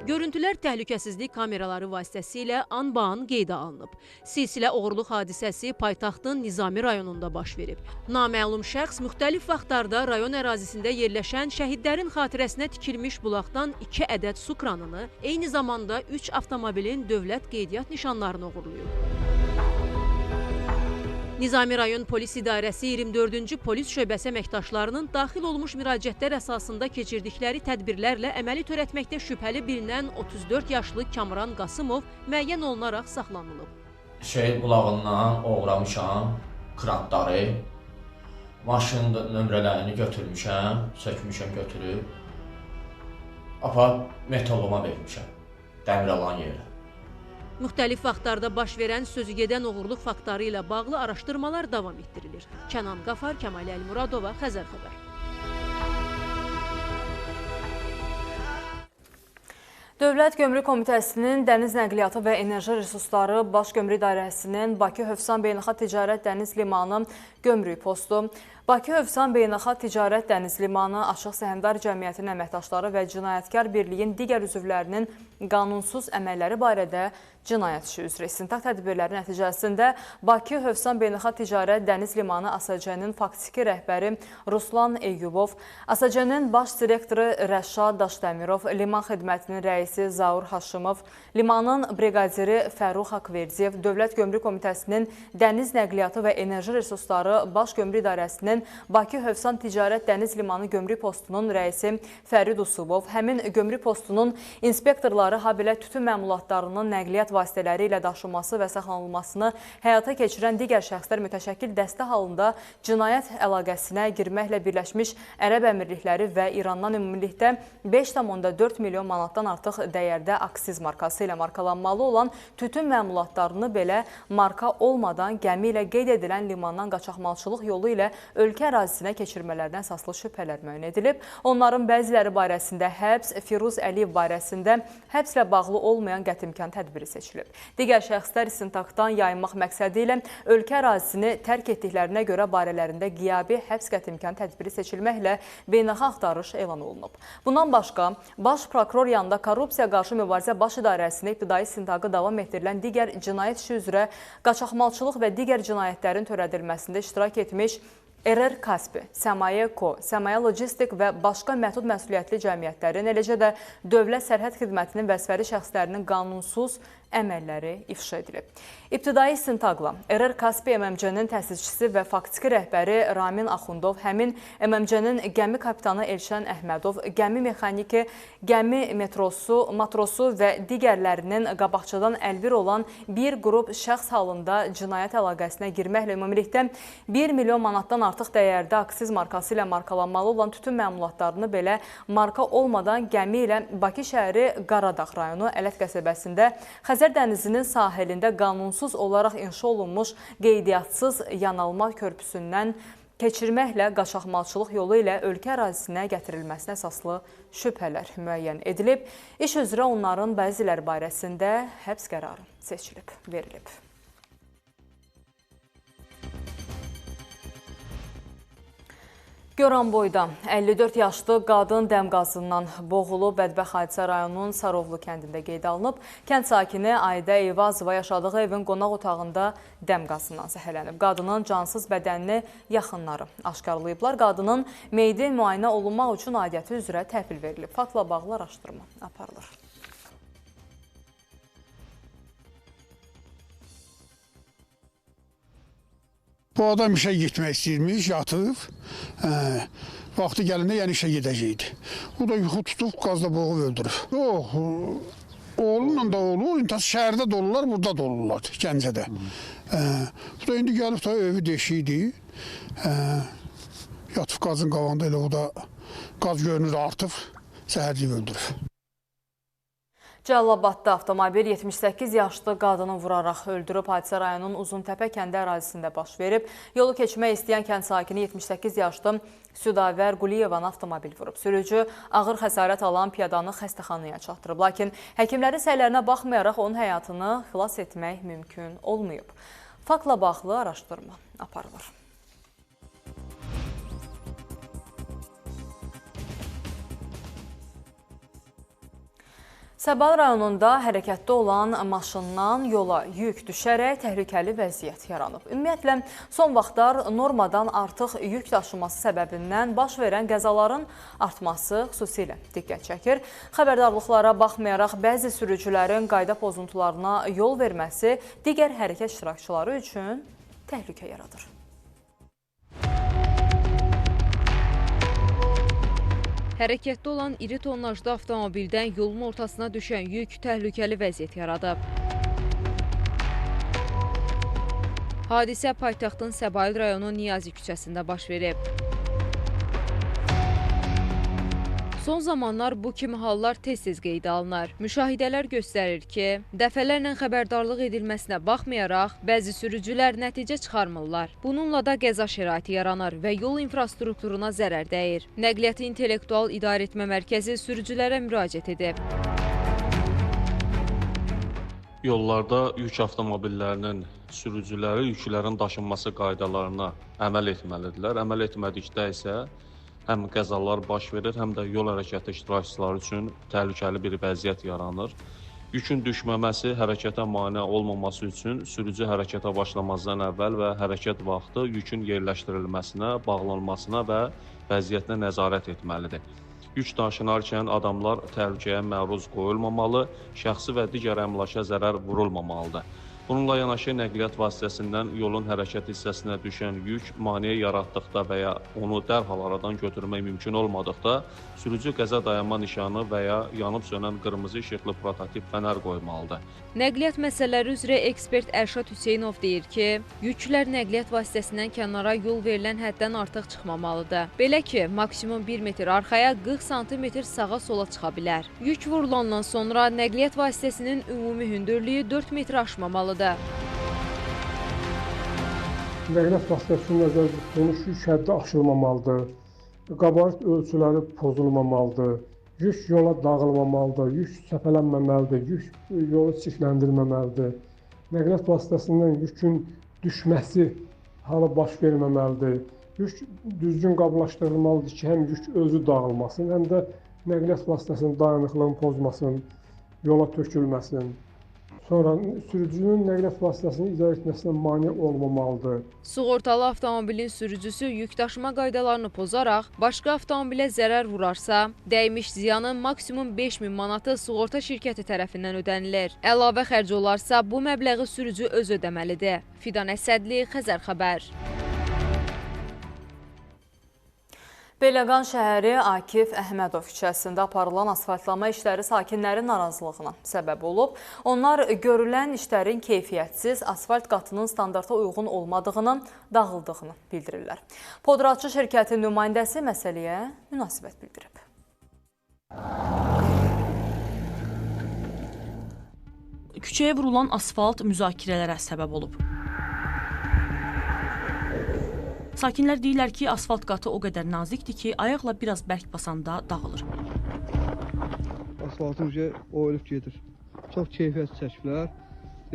Görüntülər təhlükəsizlik kameraları vasitəsilə anbaan qeydə alınıb. Silsilə oğurluq hadisəsi paytaxtın Nizami rayonunda baş verib. Naməlum şəxs müxtəlif vaxtlarda rayon ərazisində yerləşən şəhidlərin xatirəsinə tikilmiş bulaqdan 2 ədəd su kranını, eyni zamanda 3 avtomobilin dövlət qeydiyyat nişanlarını uğurluyub. Nizami rayon polis idarəsi 24-cü polis şöbəsi əməkdaşlarının daxil olmuş müraciətlər əsasında keçirdikləri tədbirlərlə əməli törətməkdə şübhəli bilinən 34 yaşlı Kamran Qasımov müəyyən olunaraq saxlanılıb. Şəhid bulağından oğramışam, krantları, maşın nömrələrini götürmüşəm, sökmüşəm götürüb, apar metaloma vermişəm, dəmir alan yerə. Müxtəlif vaxtlarda baş verən sözügedən oğurluq faktları ilə bağlı araşdırmalar davam etdirilir. Kənan Qafar, Kəmal Əlmuradova, Xəzər xəbər. Dövlət Gömrük Komitəsinin Dəniz Nəqliyyatı və Enerji Resursları Baş Gömrük İdarəsinin Bakı Hövsan Beynəlxalq Ticarət Dəniz Limanı Gömrük Postu, Bakı Hövsan Beynəlxalq Ticarət Dəniz Limanı Açıq Səhmdar Cəmiyyətinin əməkdaşları və Cinayətkar Birliyin digər üzvlərinin qanunsuz əməlləri barədə cinayət işi üzrə istintaq tədbirləri nəticəsində Bakı Hövsan Beynəlxalq Ticarət Dəniz Limanı ASC-nin faktiki rəhbəri Ruslan Eyyubov, ASC-nin baş direktoru Rəşad Daşdəmirov, liman xidmətinin rəisi Zaur Haşimov, limanın briqadiri Fərux Akverdiyev, Dövlət Gömrük Komitəsinin Dəniz Nəqliyyatı və Enerji Resursları Baş Gömrük İdarəsinin Bakı Hövsan Ticarət Dəniz Limanı Gömrük Postunun rəisi Fərid Usubov, həmin Gömrük Postunun inspektorları habelə tütün məmulatlarının nəqliyyat vasitələri ilə daşınması və saxlanılmasını həyata keçirən digər şəxslər mütəşəkkil dəstə halında cinayət əlaqəsinə girməklə Birləşmiş Ərəb Əmirlikləri və İrandan ümumilikdə 5,4 milyon manatdan artıq dəyərdə aksiz markası ilə markalanmalı olan tütün məmulatlarını belə marka olmadan gəmi ilə qeyd edilən limandan qaçaqmalçılıq yolu ilə ölkə ərazisinə keçirmələrdən əsaslı şübhələr müəyyən edilib. Onların bəziləri barəsində həbs, Firuz Əliyev barəsində həbslə bağlı olmayan qətimkan tədbiri seçilib. Digər şəxslər istintaqdan yayınmaq məqsədi ilə ölkə ərazisini tərk etdiklərinə görə barələrində qiyabi həbs qətimkan tədbiri seçilməklə beynəlxalq axtarış elan olunub. Bundan başqa, Baş Prokuror yanında Korrupsiya Qarşı Mübarizə Baş İdarəsində ibtidai istintaqı davam etdirilən digər cinayət işi üzrə qaçaqmalçılıq və digər cinayətlərin törədilməsində iştirak etmiş RR Kaspi, Səmayə Co, Səmayə Logistik və başqa məhdud məsuliyyətli cəmiyyətlərin, eləcə də Dövlət Sərhəd Xidmətinin vəzifəli şəxslərinin qanunsuz əməlləri ifşa edilib. İbtidai istintaqla RR Kaspi MMC-nin təsisçisi və faktiki rəhbəri Ramin Axundov, həmin MMC-nin gəmi kapitanı Elşən Əhmədov, gəmi mexaniki, gəmi matrosu və digərlərinin qabaqçadan əlbir olan bir qrup şəxs halında cinayət əlaqəsinə girməklə ümumilikdə 1 milyon manatdan artıq dəyərdə aksiz markası ilə markalanmalı olan tütün məmulatlarını belə marka olmadan gəmi ilə Bakı şəhəri Qaradağ rayonu Ələt qəsəbəsində Xəzər dənizinin sahilində qanunsuz olaraq inşa olunmuş qeydiyyatçız yanalma körpüsündən keçirməklə qaçaqmalçılıq yolu ilə ölkə ərazisinə gətirilməsinə əsaslı şübhələr müəyyən edilib. İş üzrə onların bəziləri barəsində həbs qərarı verilib. Goranboyda 54 yaşlı qadın dəm qazından boğulub, bədbəxt hadisə rayonunun Sarovlu kəndində qeydə alınıb. Kənd sakini Aidə Eyvazova yaşadığı evin qonaq otağında dəm qazından zəhərlənib. Qadının cansız bədənini yaxınları aşkarlayıblar. Qadının meyidi müayinə olunmaq üçün aidiyyəti üzrə təhvil verilib. Faktla bağlı araşdırma aparılır. Bu adam işə getmək istəyirmiş, yatıb. Vaxtı gələndə yəni işə gedəcəkdi. O da yuxu tutub, qazda boğub öldürüb. Yox, oğlunla da olur, şəhərdə dolurlar, burada dolurlar, Gəncədə. Bu da indi gəlib da evi deşiydi. Yatıb qazın qavanda elə o da qaz görünür artıb, zəhərliyib öldürüb. Cəlilabadda avtomobil 78 yaşlı qadını vuraraq öldürüb. Hadisə rayonun Uzuntəpə kəndi ərazisində baş verib. Yolu keçmək istəyən kənd sakini 78 yaşlı Südavər Quliyevanı avtomobil vurub. Sürücü ağır xəsarət alan piyadanı xəstəxanaya çatdırıb. Lakin həkimlərin səylərinə baxmayaraq onun həyatını xilas etmək mümkün olmayıb. Faktla bağlı araşdırma aparılır. Səbal rayonunda hərəkətdə olan maşından yola yük düşərək təhlükəli vəziyyət yaranıb. Ümumiyyətlə, son vaxtlar normadan artıq yük daşıması səbəbindən baş verən qəzaların artması xüsusilə diqqət çəkir. Xəbərdarlıqlara baxmayaraq bəzi sürücülərin qayda pozuntularına yol verməsi digər hərəkət iştirakçıları üçün təhlükə yaradır. Hərəkətdə olan iri tonnajlı avtomobildən yolun ortasına düşən yük təhlükəli vəziyyət yaradıb. Hadisə paytaxtın Səbail rayonu Niyazi küçəsində baş verib. Son zamanlar bu kimi hallar tez-tez qeydə alınır. Müşahidələr göstərir ki, dəfələrlə xəbərdarlıq edilməsinə baxmayaraq, bəzi sürücülər nəticə çıxarmırlar. Bununla da qəza şəraiti yaranır və yol infrastrukturuna zərər dəyir. Nəqliyyatı İntellektual İdarəetmə Mərkəzi sürücülərə müraciət edib. Yollarda yük avtomobillərinin sürücüləri yüklərin daşınması qaydalarına əməl etməlidirlər. Əməl etmədikdə isə həm qəzalar baş verir, həm də yol hərəkəti iştirakçıları üçün təhlükəli bir vəziyyət yaranır. Yükün düşməməsi, hərəkətə mane olmaması üçün sürücü hərəkətə başlamazdan əvvəl və hərəkət vaxtı yükün yerləşdirilməsinə, bağlanmasına və vəziyyətinə nəzarət etməlidir. Yük daşınarkən adamlar təhlükəyə məruz qoyulmamalı, şəxsi və digər əmlaka zərər vurulmamalıdır. Bununla yanaşı nəqliyyat vasitəsindən yolun hərəkət hissəsinə düşən yük maneə yaratdıqda və ya onu dərhal aradan götürmək mümkün olmadıqda sürücü qəza dayanma nişanı və ya yanıb sönən qırmızı işıqlı prototip fənər qoymalıdır. Nəqliyyat məsələləri üzrə ekspert Ərşad Hüseynov deyir ki, yüklər nəqliyyat vasitəsindən kənara yol verilən həddən artıq çıxmamalıdır. Belə ki, maksimum 1 metr arxaya, 40 sm sağa sola çıxa bilər. Yük vurulandan sonra nəqliyyat vasitəsinin ümumi hündürlüyü 4 metr aşmamalıdır. Nəqliyyat vasitəsinin nəzərdə tutulmuş yük həddi aşılmamalıdır. Qabarit ölçüləri pozulmamalıdır. Yük yola dağılmamalıdır. Yük səpələnməməlidir. Yük yolu çirkləndirməməlidir. Nəqliyyat vasitəsindən yükün düşməsi halı baş verməməlidir. Yük düzgün qablaşdırılmalıdır ki, həm yük özü dağılmasın, həm də nəqliyyat vasitəsinin dayanıqlığını pozmasın, yola tökülməsin. Sonra sürücünün nəqliyyat vasitəsini idarə etməsinə mane olmamalıdır. Sığortalı avtomobilin sürücüsü yük daşıma qaydalarını pozaraq başqa avtomobilə zərər vurarsa, dəymiş ziyanın maksimum 5000 manatı sığorta şirkəti tərəfindən ödənilir. Əlavə xərc olarsa, bu məbləği sürücü öz ödəməlidir. Fidan Əsədli, Xəzər xəbər. Beyləqan şəhəri Akif Əhmədov küçəsində aparılan asfaltlama işləri sakinlərin narazılığına səbəb olub. Onlar görülən işlərin keyfiyyətsiz, asfalt qatının standarta uyğun olmadığını, dağıldığını bildirirlər. Podratçı şirkətin nümayəndəsi məsələyə münasibət bildirib. Küçəyə vurulan asfalt müzakirələrə səbəb olub. Sakinlər deyirlər ki, asfalt qatı o qədər nazikdir ki, ayaqla biraz bərk basanda dağılır. Asfaltın oyulub gedir. Çox keyfiyyətli çəkiblər.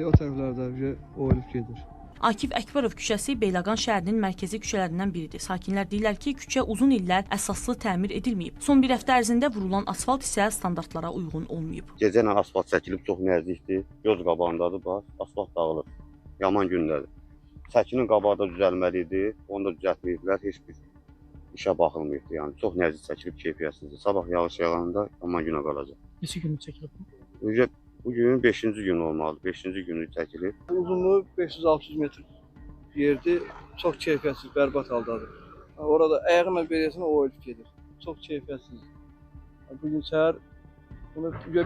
O tərəflərdə oyulub gedir. Akif Əkbərov küçəsi Beyləqan şəhərinin mərkəzi küçələrindən biridir. Sakinlər deyirlər ki, küçə uzun illər əsaslı təmir edilməyib. Son bir həftə ərzində vurulan asfalt isə standartlara uyğun olmayıb. Gecə ilə asfalt çəkilib çox nəzikdir. Göz qabağındadır, bax, asfalt dağılır. Yaman gündədir. Səkinin qabağı da düzəlməli idi, onu da düzəltməyiblər, heç bir işə baxılmayıbdır. Yəni çox nəzik çəkilib, keyfiyyətsizdir. Sabah yağış yağanda yaman günə qalacaq. Neçə gün çəkilib? Bugün 5-ci gün olmalıdır, 5-ci günü çəkilib. Uzunluğu 500-600 metr yerdir, çox keyfiyyətsiz, bərbad haldadır. Orada ayağımla beləsini o ölüb gedir, çox keyfiyyətsiz. Bugün səhər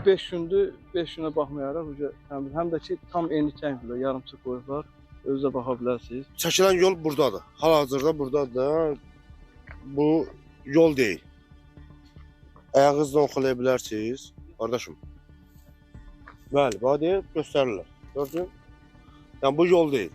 5 gündür, 5 günə baxmayaraq həm də ki tam eni təmizlə, yarımçıq qoyublar. Özünüzə baxa bilərsiniz. Çəkilən yol buradadır. Hal-hazırda buradadır. Bu yol deyil. Ayağınızla oxulaya bilərsiniz, qardaşım. Bəli, bax deyir, göstərirlər. Gördün? Yəni bu yol deyil.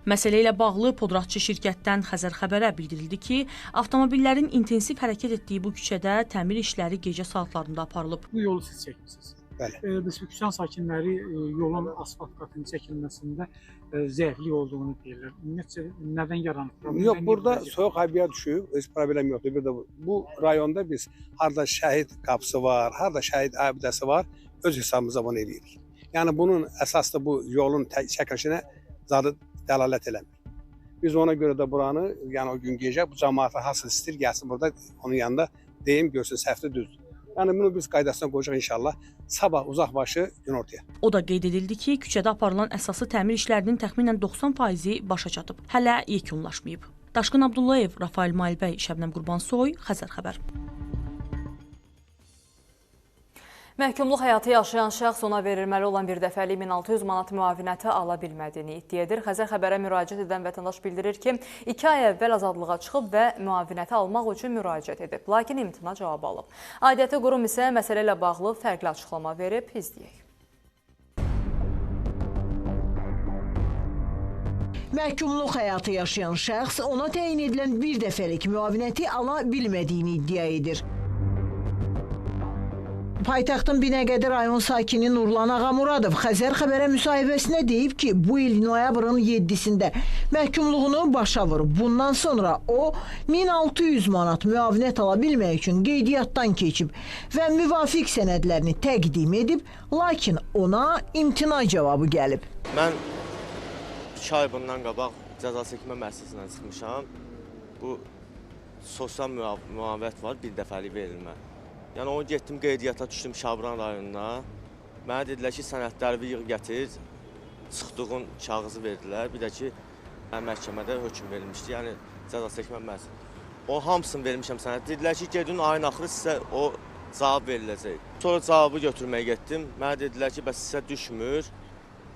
Məsələ ilə bağlı podratçı şirkətdən Xəzər xəbərə bildirildi ki, avtomobillərin intensiv hərəkət etdiyi bu küçədə təmir işləri gecə saatlarında aparılıb. Bu yolu siz çəkmisiniz. Bəli. Biz bu küçənin sakinləri yolun asfalt qatının çəkilməsində zəiflik olduğunu deyirlər. Ümumiyyətcə nədən yaranır? Yox, burada soyuq havaya düşüb, heç problem yoxdur. Bir də bu rayonda biz harda şəhid qapısı var, harda şəhid abidəsi var, öz hesabımıza bunu eləyirik. Yəni bunun əsas da bu yolun çəkilişinə zadı dəlalət eləmir. Biz ona görə də buranı, yəni o gün gecə bu cəmaata hasıl istir gəlsin burada onun yanında deyim görsün səhvli düzdür. Yəni bunu biz qaydasına qoyacaq inşallah. Sabah uzaqbaşı günortaya. O da qeyd edildi ki, küçədə aparılan əsaslı təmir işlərinin təxminən 90%-i başa çatıb. Hələ yekunlaşmayıb. Daşqın Abdullayev, Rafael Malbəy, Şəbnəm Qurbansoy, Xəzər xəbər. Məhkumluq həyatı yaşayan şəxs ona verilməli olan bir dəfəlik 1600 manat müavinəti ala bilmədiyini iddia edir. Xəzər xəbərə müraciət edən vətəndaş bildirir ki, 2 ay əvvəl azadlığa çıxıb və müavinəti almaq üçün müraciət edib. Lakin imtina cavabı alıb. Aidiyyəti qurum isə məsələ ilə bağlı fərqli açıqlama verib. İzləyək. Məhkumluq həyatı yaşayan şəxs ona təyin edilən bir dəfəlik müavinəti ala bilmədiyini iddia edir. Paytaxtın Binəqədi rayon sakini Nurlan Ağamuradov Xəzər xəbərə müsahibəsində deyib ki, bu il noyabrın 7-sində məhkumluğunu başa vurub. Bundan sonra o 1600 manat müavinət ala bilmək üçün qeydiyyatdan keçib və müvafiq sənədlərini təqdim edib, lakin ona imtina cavabı gəlib. Mən 2 ay bundan qabaq cəza çəkmə müəssisəsindən çıxmışam. Bu sosial müavinət var, bir dəfəlik verilmə. Yəni onu getdim qeydiyyata düşdüm Şabran rayonuna. Mənə dedilər ki, sənədləri yığ gətir. Çıxdığın kağızı verdilər. Bir də ki, məhkəmədə hökm verilmişdi. Yəni cəza çəkmə müəssisəsi. O hamısını vermişəm sənəd. Dedilər ki, gedin ayın axırı sizə o cavab veriləcək. Sonra cavabı götürməyə getdim. Mənə dedilər ki, bəs sizə düşmür.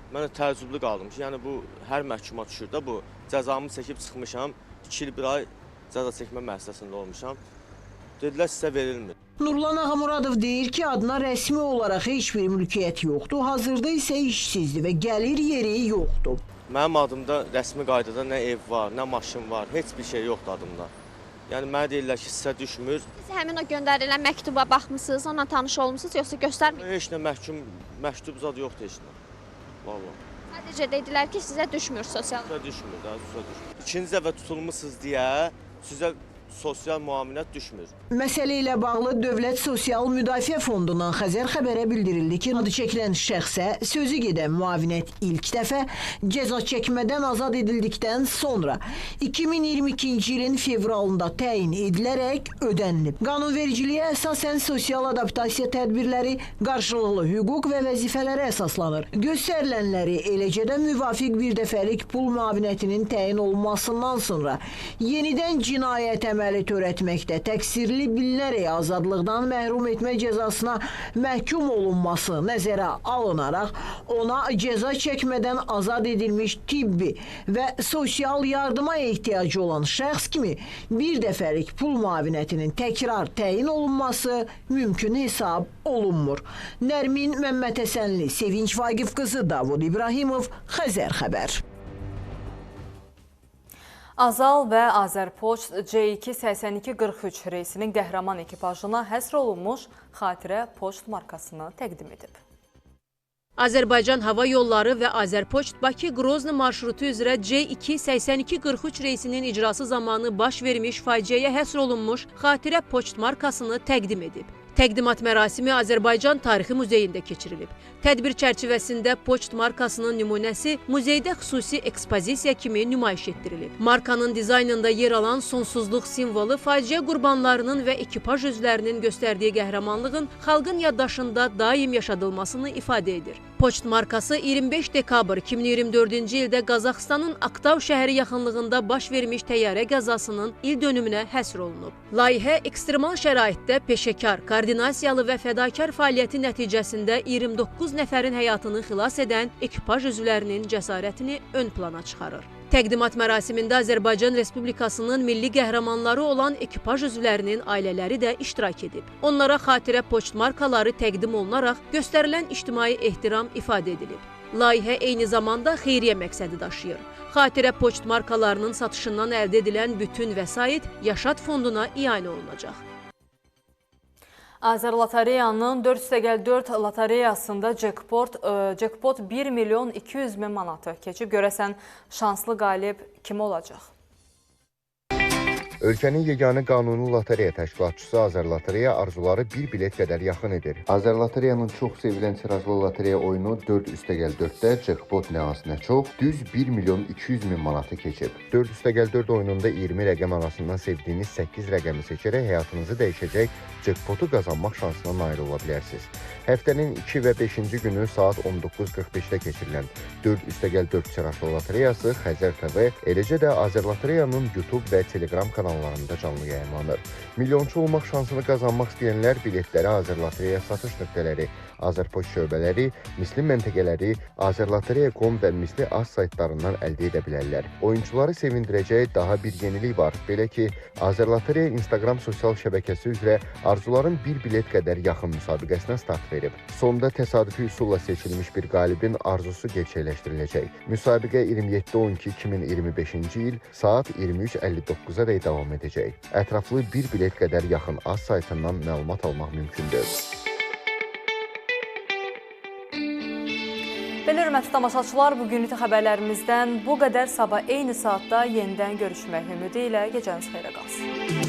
Mən də təəccüblü qaldım ki, yəni bu hər məhkuma düşür də bu. Cəzamı çəkib çıxmışam. 2 il 1 ay cəza çəkmə müəssisəsində olmuşam. Dedilər sizə verilmir. Nurlan Ağamuradov deyir ki, adına rəsmi olaraq heç bir mülkiyyət yoxdur, hazırda isə işsizdir və gəlir yeri yoxdur. Mənim adımda rəsmi qaydada nə ev var, nə maşın var, heç bir şey yoxdur adımda. Yəni mənə deyirlər ki, sizə düşmür. Siz həmin o göndərilən məktuba baxmısınız, onunla tanış olmusunuz, yoxsa göstərmir? Heç nə məktub zad yoxdur heç nə. Vallahi. Sadəcə dedilər ki, sizə düşmür sosial. Sizə düşmür, sizə düşmür. İkinci dəfə tutulmusunuz deyə sizə sosial müavinət düşmür. Məsələ ilə bağlı Dövlət Sosial Müdafiə Fondundan Xəzər xəbərə bildirildi ki, adı çəkilən şəxsə sözü gedən müavinət ilk dəfə cəza çəkmədən azad edildikdən sonra 2022-ci ilin fevralında təyin edilərək ödənilib. Qanunvericiliyə əsasən sosial adaptasiya tədbirləri qarşılıqlı hüquq və vəzifələrə əsaslanır. Göstərilənləri, eləcə də müvafiq bir dəfəlik pul müavinətinin təyin olunmasından sonra yenidən cinayət əməli törətməkdə təqsirli bilinərək azadlıqdan məhrum etmə cəzasına məhkum olunması nəzərə alınaraq ona cəza çəkmədən azad edilmiş tibbi və sosial yardıma ehtiyacı olan şəxs kimi bir dəfəlik pul müavinətinin təkrar təyin olunması mümkün hesab olunmur. Nərmin Məmmədhəsənli, Sevinç Vaqif qızı, Davud İbrahimov, Xəzər xəbər. Azal və Azərpoçt C28243 reysinin qəhrəman ekipajına həsr olunmuş xatirə poçt markasını təqdim edib. Azərbaycan Hava Yolları və Azərpoçt Bakı-Qrozny marşrutu üzrə C28243 reysinin icrası zamanı baş vermiş faciəyə həsr olunmuş xatirə poçt markasını təqdim edib. Təqdimat mərasimi Azərbaycan Tarixi Muzeyində keçirilib. Tədbir çərçivəsində poçt markasının nümunəsi muzeydə xüsusi ekspozisiya kimi nümayiş etdirilib. Markanın dizaynında yer alan sonsuzluq simvolu faciə qurbanlarının və ekipaj üzvlərinin göstərdiyi qəhrəmanlığın xalqın yaddaşında daim yaşadılmasını ifadə edir. Poçt markası 25 dekabr 2024-cü ildə Qazaxıstanın Aktav şəhəri yaxınlığında baş vermiş təyyarə qəzasının il dönümünə həsr olunub. Layihə ekstremal şəraitdə peşəkar, koordinasiyalı və fədakar fəaliyyəti nəticəsində 29 nəfərin həyatını xilas edən ekipaj üzvlərinin cəsarətini ön plana çıxarır. Təqdimat mərasimində Azərbaycan Respublikasının milli qəhrəmanları olan ekipaj üzvlərinin ailələri də iştirak edib. Onlara xatirə poçt markaları təqdim olunaraq göstərilən ictimai ehtiram ifadə edilib. Layihə eyni zamanda xeyriyyə məqsədi daşıyır. Xatirə poçt markalarının satışından əldə edilən bütün vəsait Yaşad fonduna ianə olunacaq. Azərlotereyanın 4+4 lotereyasında jackpot 1 milyon 200 min manatı keçib. Görəsən şanslı qalib kim olacaq? Ölkənin yeganə qanuni lotereya təşkilatçısı Azərlotereya arzuları bir bilet qədər yaxın edir. Azərlotereyanın çox sevilən tirajlı lotereya oyunu 4+4-də jackpot nə az nə çox düz 1 milyon 200 min manatı keçib. 4+4 oyununda 20 rəqəm arasından sevdiyiniz 8 rəqəmi seçərək həyatınızı dəyişəcək jackpotu qazanmaq şansına nail ola bilərsiniz. Həftənin 2 və 5-ci günü saat 19:45-də keçirilən 4+4 tirajlı lotereyası Xəzər TV, eləcə də Azərlotereyanın YouTube və Telegram kanallarında canlı yayımlanır. Milyonçu olmaq şansını qazanmaq istəyənlər biletləri Azərlotereya satış nöqtələri, Azərpoçt şöbələri, Misli məntəqələri, Azərlotereya.com və Misli az saytlarından əldə edə bilərlər. Oyunçuları sevindirəcək daha bir yenilik var. Belə ki, Azərlotereya Instagram sosial şəbəkəsi üzrə arzuların bir bilet qədər yaxın müsabiqəsinə start verib. Sonda təsadüfi üsulla seçilmiş bir qalibin arzusu gerçəkləşdiriləcək. Müsabiqə 27-12-2025-ci il saat 23:59-a dək davam edəcək. Ətraflı bir bilet qədər yaxın az saytından məlumat almaq mümkündür. Belə hörmətli tamaşaçılar, bugünkü xəbərlərimizdən bu qədər. Sabah eyni saatda yenidən görüşmək ümidi ilə gecəniz xeyrə qalsın.